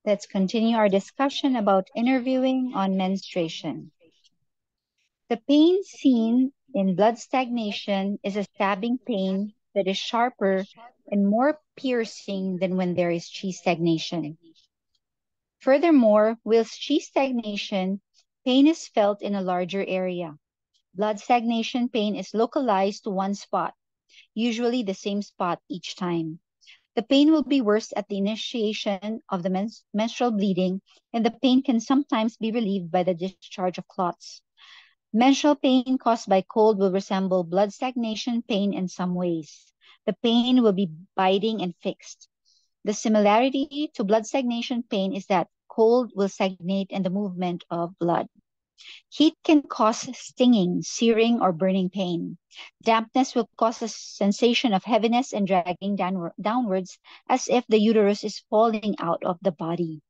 Let's continue our discussion about interviewing on menstruation. The pain seen in blood stagnation is a stabbing pain that is sharper and more piercing than when there is chi stagnation. Furthermore, with chi stagnation, pain is felt in a larger area. Blood stagnation pain is localized to one spot, usually the same spot each time. The pain will be worse at the initiation of the menstrual bleeding, and the pain can sometimes be relieved by the discharge of clots. Menstrual pain caused by cold will resemble blood stagnation pain in some ways. The pain will be biting and fixed. The similarity to blood stagnation pain is that cold will stagnate in the movement of blood. Heat can cause stinging, searing, or burning pain. Dampness will cause a sensation of heaviness and dragging downwards as if the uterus is falling out of the body.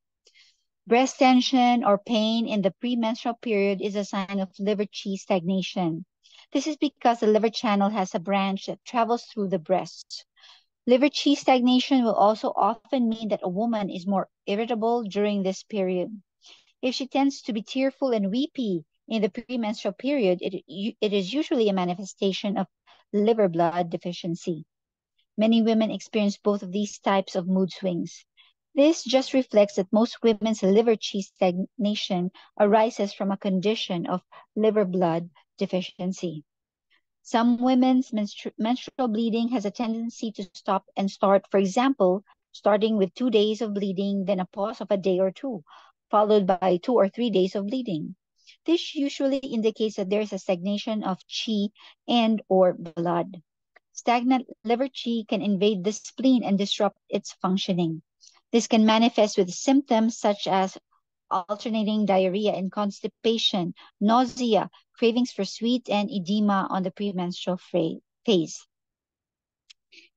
Breast tension or pain in the premenstrual period is a sign of liver qi stagnation. This is because the liver channel has a branch that travels through the breast. Liver qi stagnation will also often mean that a woman is more irritable during this period. If she tends to be tearful and weepy in the premenstrual period, it is usually a manifestation of liver blood deficiency. Many women experience both of these types of mood swings. This just reflects that most women's liver qi stagnation arises from a condition of liver blood deficiency. Some women's menstrual bleeding has a tendency to stop and start, for example, starting with 2 days of bleeding, then a pause of a day or two, followed by 2 or 3 days of bleeding. This usually indicates that there is a stagnation of qi and or blood. Stagnant liver qi can invade the spleen and disrupt its functioning. This can manifest with symptoms such as alternating diarrhea and constipation, nausea, cravings for sweet, and edema on the premenstrual phase.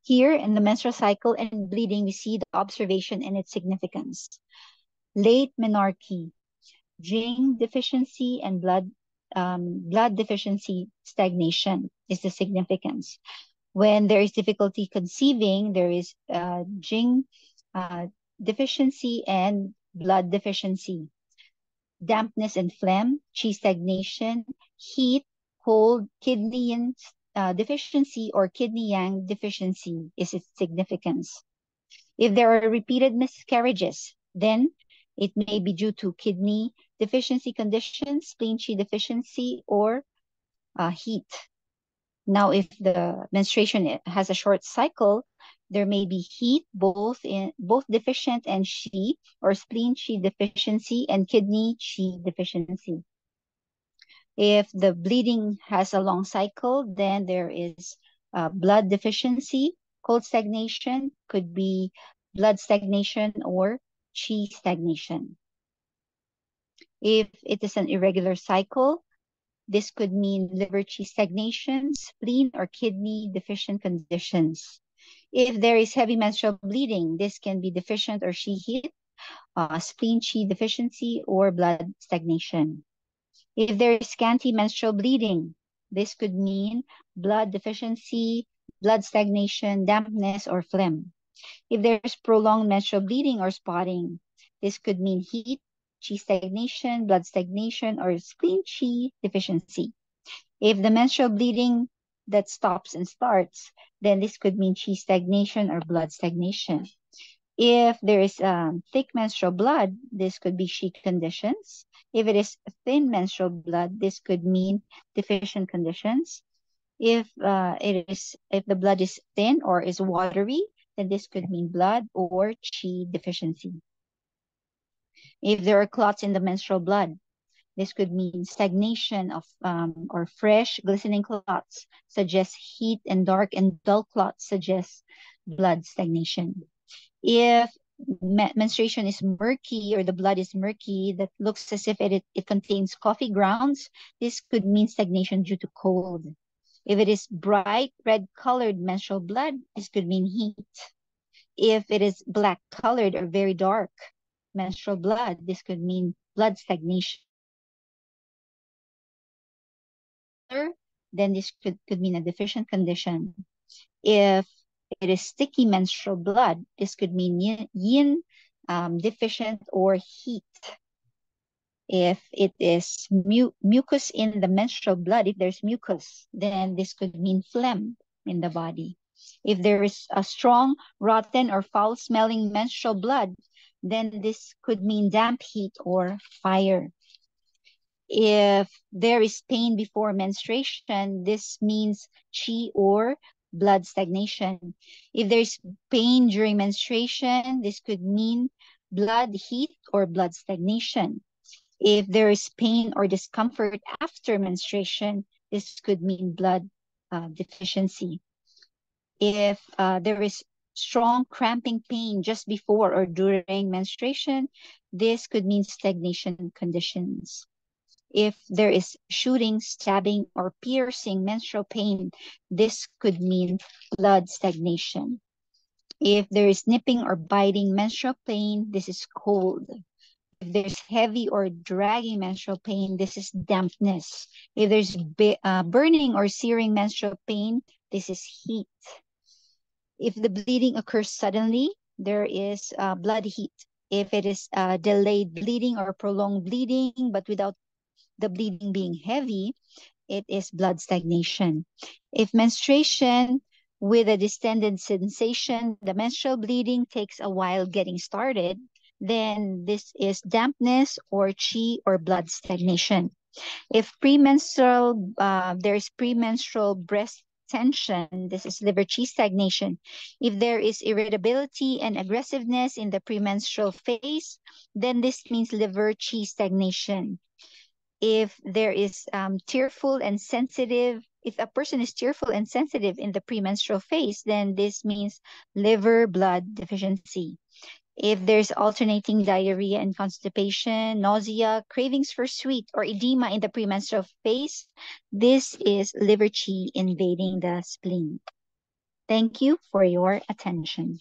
Here in the menstrual cycle and bleeding, we see the observation and its significance. Late menarche, Jing deficiency, and blood deficiency stagnation is the significance. When there is difficulty conceiving, there is Jing uh, deficiency and blood deficiency. Dampness and phlegm, qi stagnation, heat, cold, kidney yin deficiency, or kidney yang deficiency is its significance. If there are repeated miscarriages, then it may be due to kidney deficiency conditions, spleen qi deficiency, or heat. Now, if the menstruation has a short cycle, there may be heat, both deficient and qi, or spleen qi deficiency and kidney qi deficiency. If the bleeding has a long cycle, then there is blood deficiency, cold stagnation, could be blood stagnation or qi stagnation. If it is an irregular cycle, this could mean liver qi stagnation, spleen or kidney deficient conditions. If there is heavy menstrual bleeding, this can be deficient or qi heat, spleen qi deficiency, or blood stagnation. If there is scanty menstrual bleeding, this could mean blood deficiency, blood stagnation, dampness, or phlegm. If there is prolonged menstrual bleeding or spotting, this could mean heat, qi stagnation, blood stagnation, or spleen qi deficiency. If the menstrual bleeding that stops and starts, then this could mean qi stagnation or blood stagnation. If there is thick menstrual blood, this could be qi conditions. If it is thin menstrual blood, this could mean deficient conditions. If the blood is thin or is watery, then this could mean blood or qi deficiency. If there are clots in the menstrual blood, this could mean stagnation of or fresh glistening clots suggests heat, and dark and dull clots suggest blood stagnation. If menstruation is murky or the blood is murky that looks as if it contains coffee grounds, this could mean stagnation due to cold. If it is bright red colored menstrual blood, this could mean heat. If it is black colored or very dark menstrual blood, this could mean blood stagnation. Then this could mean a deficient condition. If it is sticky menstrual blood, this could mean yin deficient or heat. If it is mucus in the menstrual blood, if there's mucus, then this could mean phlegm in the body. If there is a strong, rotten, or foul-smelling menstrual blood, then this could mean damp heat or fire. If there is pain before menstruation, this means qi or blood stagnation. If there's pain during menstruation, this could mean blood heat or blood stagnation. If there is pain or discomfort after menstruation, this could mean blood deficiency. If there is strong cramping pain just before or during menstruation, this could mean stagnation conditions. If there is shooting, stabbing, or piercing menstrual pain, this could mean blood stagnation. If there is nipping or biting menstrual pain, this is cold. If there's heavy or dragging menstrual pain, this is dampness. If there's burning or searing menstrual pain, this is heat. If the bleeding occurs suddenly, there is blood heat. If it is delayed bleeding or prolonged bleeding, but without the bleeding being heavy, it is blood stagnation. If menstruation with a distended sensation, the menstrual bleeding takes a while getting started, then this is dampness or qi or blood stagnation. If premenstrual, there is premenstrual breast tension, this is liver qi stagnation. If there is irritability and aggressiveness in the premenstrual phase, then this means liver qi stagnation. If there is tearful and sensitive, if a person is tearful and sensitive in the premenstrual phase, then this means liver blood deficiency. If there's alternating diarrhea and constipation, nausea, cravings for sweet, or edema in the premenstrual phase, this is liver qi invading the spleen. Thank you for your attention.